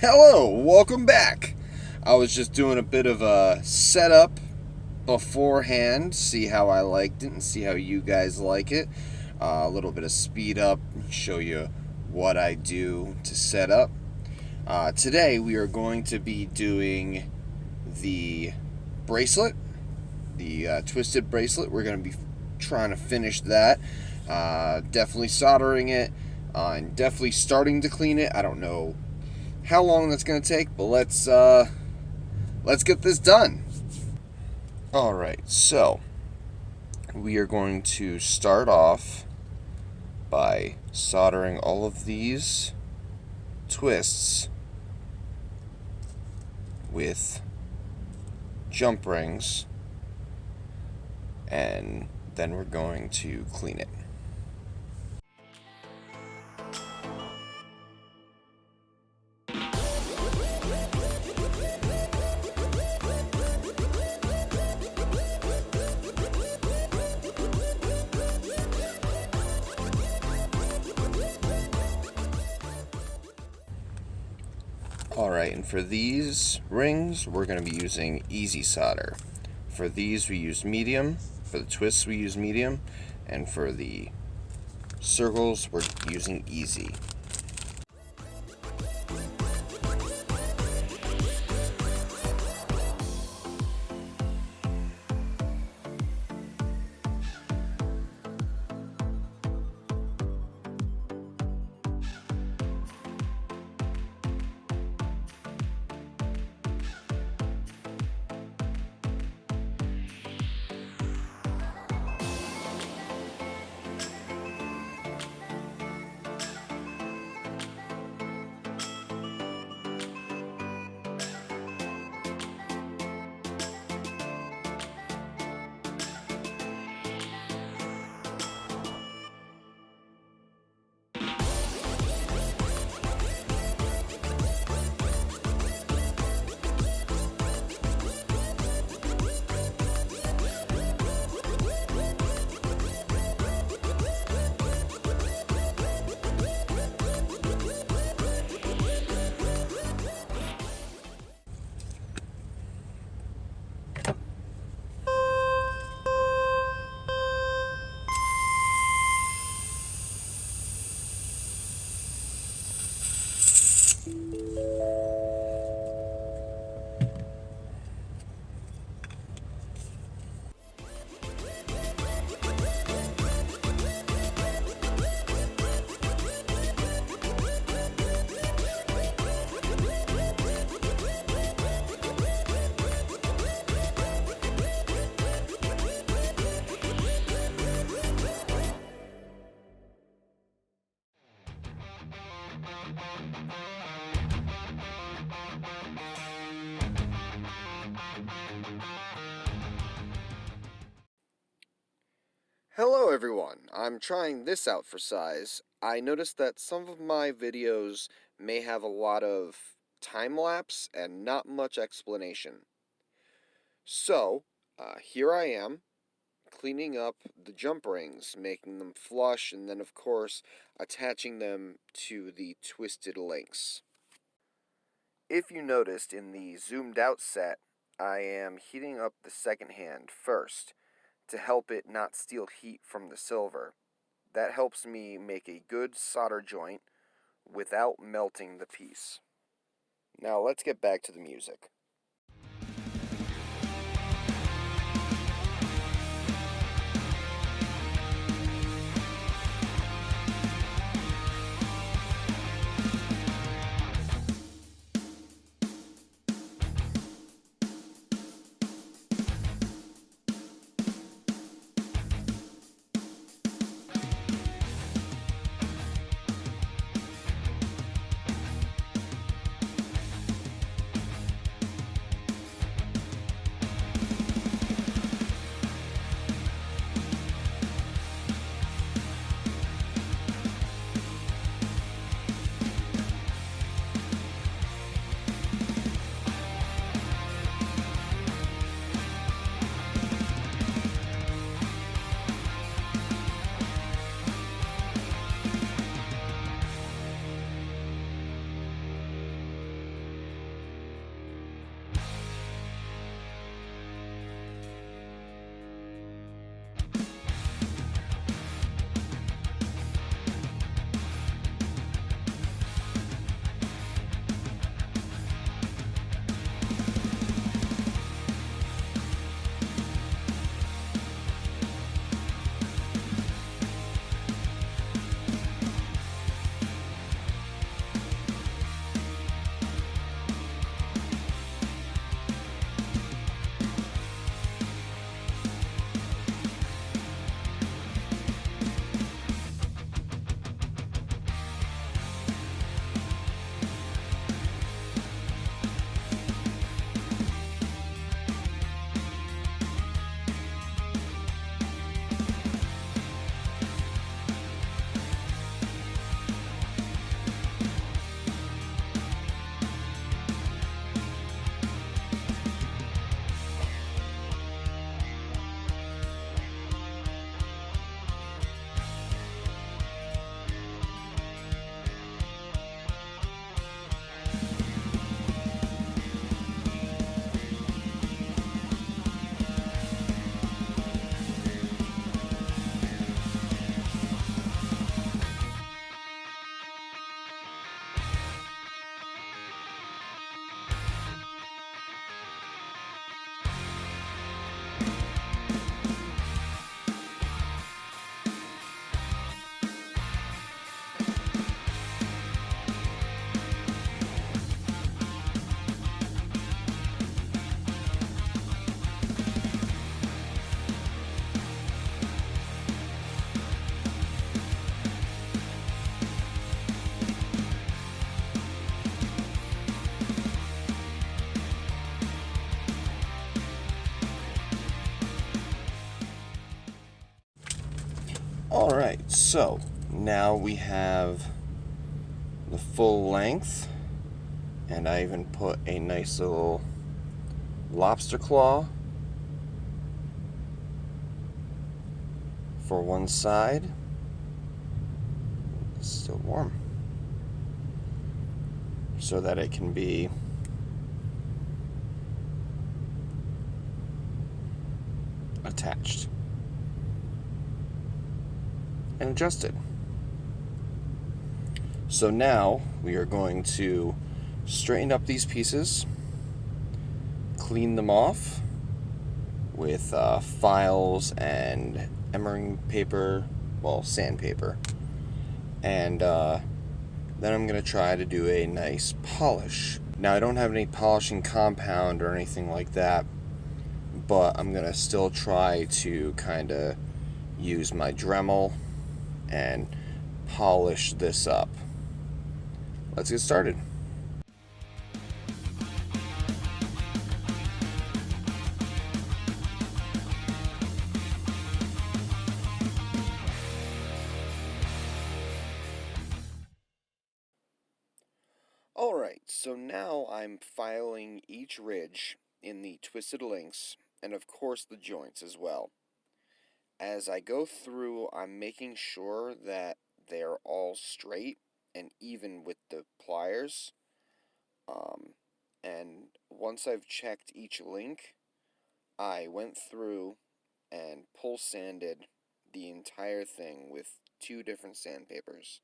Hello, welcome back. I was just doing a bit of a setup beforehand, see how I liked it and see how you guys like it. A little bit of speed up, show you what I do to set up. Today we are going to be doing the bracelet, the twisted bracelet. We're going to be trying to finish that. Definitely soldering it and definitely starting to clean it. I don't know how long that's going to take, but let's get this done. All right, so we are going to start off by soldering all of these twists with jump rings, and then we're going to clean it. Alright, and for these rings, we're going to be using easy solder. For these, we use medium. For the twists, we use medium. And for the circles, we're using easy. Hello everyone, I'm trying this out for size. I noticed that some of my videos may have a lot of time lapse and not much explanation. So, here I am, cleaning up the jump rings, making them flush, and then of course attaching them to the twisted links. If you noticed in the zoomed out set, I am heating up the second hand first, to help it not steal heat from the silver. That helps me make a good solder joint without melting the piece. Now let's get back to the music. Alright, so now we have the full length, and I even put a nice little lobster claw for one side. It's still warm, so that it can be attached and adjusted. So now we are going to straighten up these pieces, clean them off with files and emery paper, well, sandpaper, and then I'm going to try to do a nice polish. Now I don't have any polishing compound or anything like that, but I'm going to still try to kind of use my Dremel and polish this up. Let's get started. Alright, so now I'm filing each ridge in the twisted links, and of course the joints as well. As I go through, I'm making sure that they're all straight and even with the pliers. And once I've checked each link, I went through and pull sanded the entire thing with 2 different sandpapers.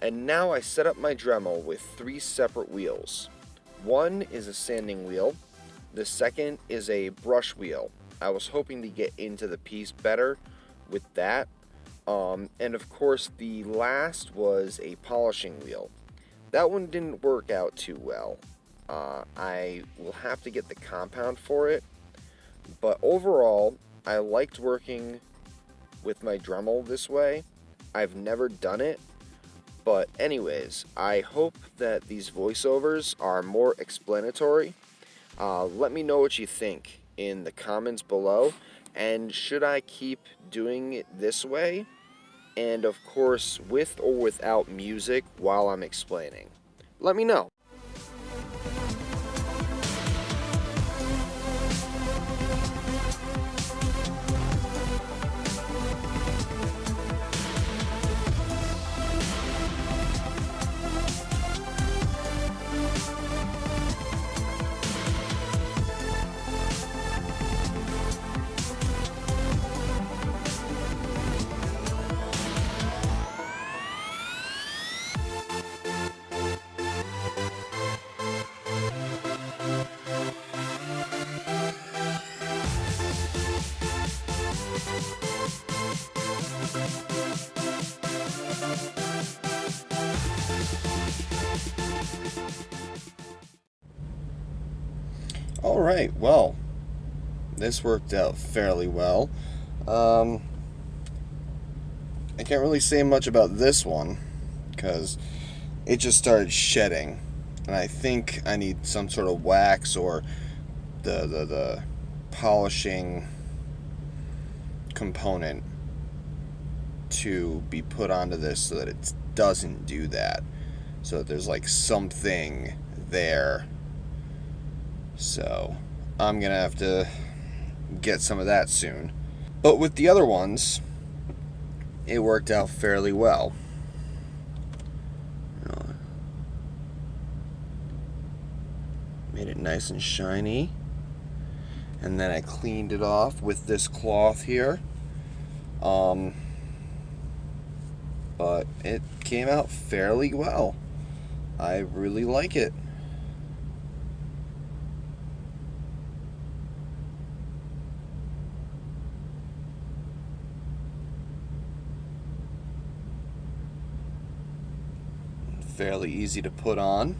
And now I set up my Dremel with 3 separate wheels. One is a sanding wheel, the second is a brush wheel. I was hoping to get into the piece better, with that. And of course, the last was a polishing wheel. That one didn't work out too well. I will have to get the compound for it, but overall, I liked working with my Dremel this way. I've never done it, but anyways, I hope that these voiceovers are more explanatory. Let me know what you think in the comments below, and should I keep doing it this way? And of course, with or without music while I'm explaining. Let me know. Alright, well, this worked out fairly well. I can't really say much about this one because it just started shedding, and I think I need some sort of wax or the polishing component to be put onto this so that it doesn't do that, so that there's like something there. So I'm gonna have to get some of that soon. But with the other ones, it worked out fairly well. Made it nice and shiny, and then I cleaned it off with this cloth here. But it came out fairly well. I really like it. Fairly easy to put on.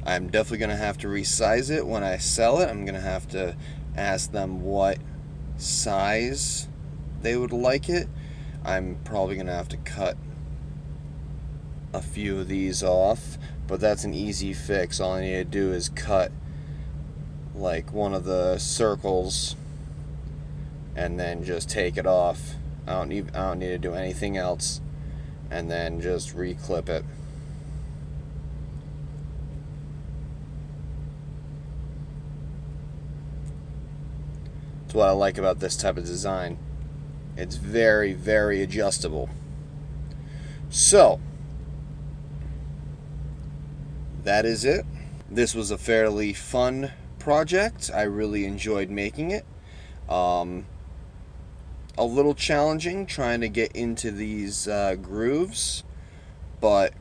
I'm definitely going to have to resize it when I sell it. I'm going to have to ask them what size they would like it. I'm probably going to have to cut a few of these off, but that's an easy fix. All I need to do is cut like one of the circles and then just take it off. I don't need to do anything else, and then just re-clip it. That's what I like about this type of design. It's very, very adjustable. So, that is it. This was a fairly fun project. I really enjoyed making it. A little challenging trying to get into these grooves, but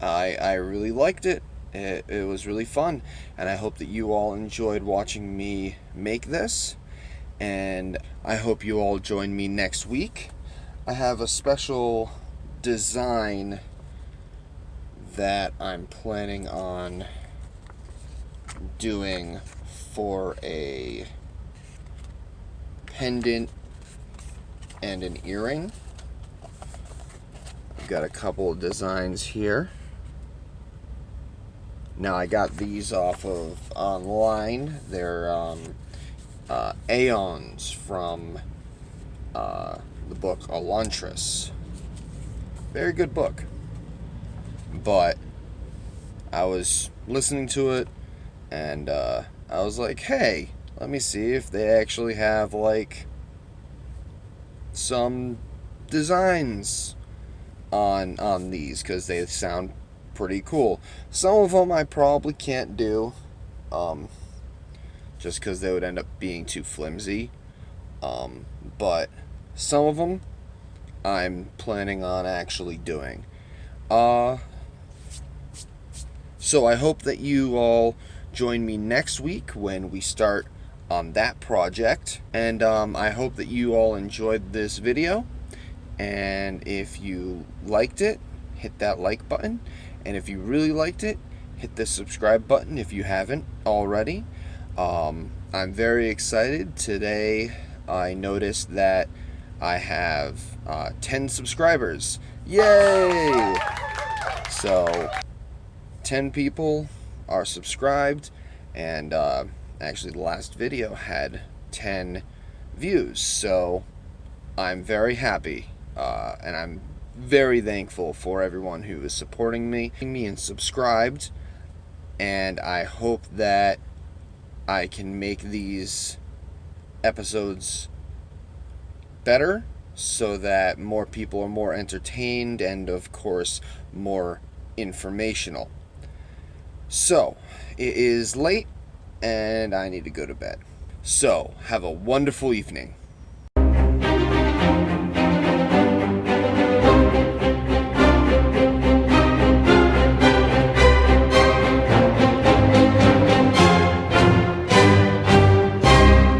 I really liked it. It was really fun, and I hope that you all enjoyed watching me make this, and I hope you all join me next week. I have a special design that I'm planning on doing for a pendant and an earring. I've got a couple of designs here. Now, I got these off of online. They're Aeons from the book Elantris. Very good book. But I was listening to it, and I was like, hey, let me see if they actually have like some designs on these, because they sound pretty cool. Some of them I probably can't do. just because they would end up being too flimsy. But some of them I'm planning on actually doing. So I hope that you all join me next week when we start on that project. And I hope that you all enjoyed this video. And if you liked it, hit that like button. And if you really liked it, hit the subscribe button if you haven't already. I'm very excited. Today I noticed that I have 10 subscribers. Yay! So 10 people are subscribed, and actually the last video had 10 views, so I'm very happy, and I'm very thankful for everyone who is supporting me and subscribed, and I hope that I can make these episodes better so that more people are more entertained and of course more informational. So it is late and I need to go to bed. So have a wonderful evening.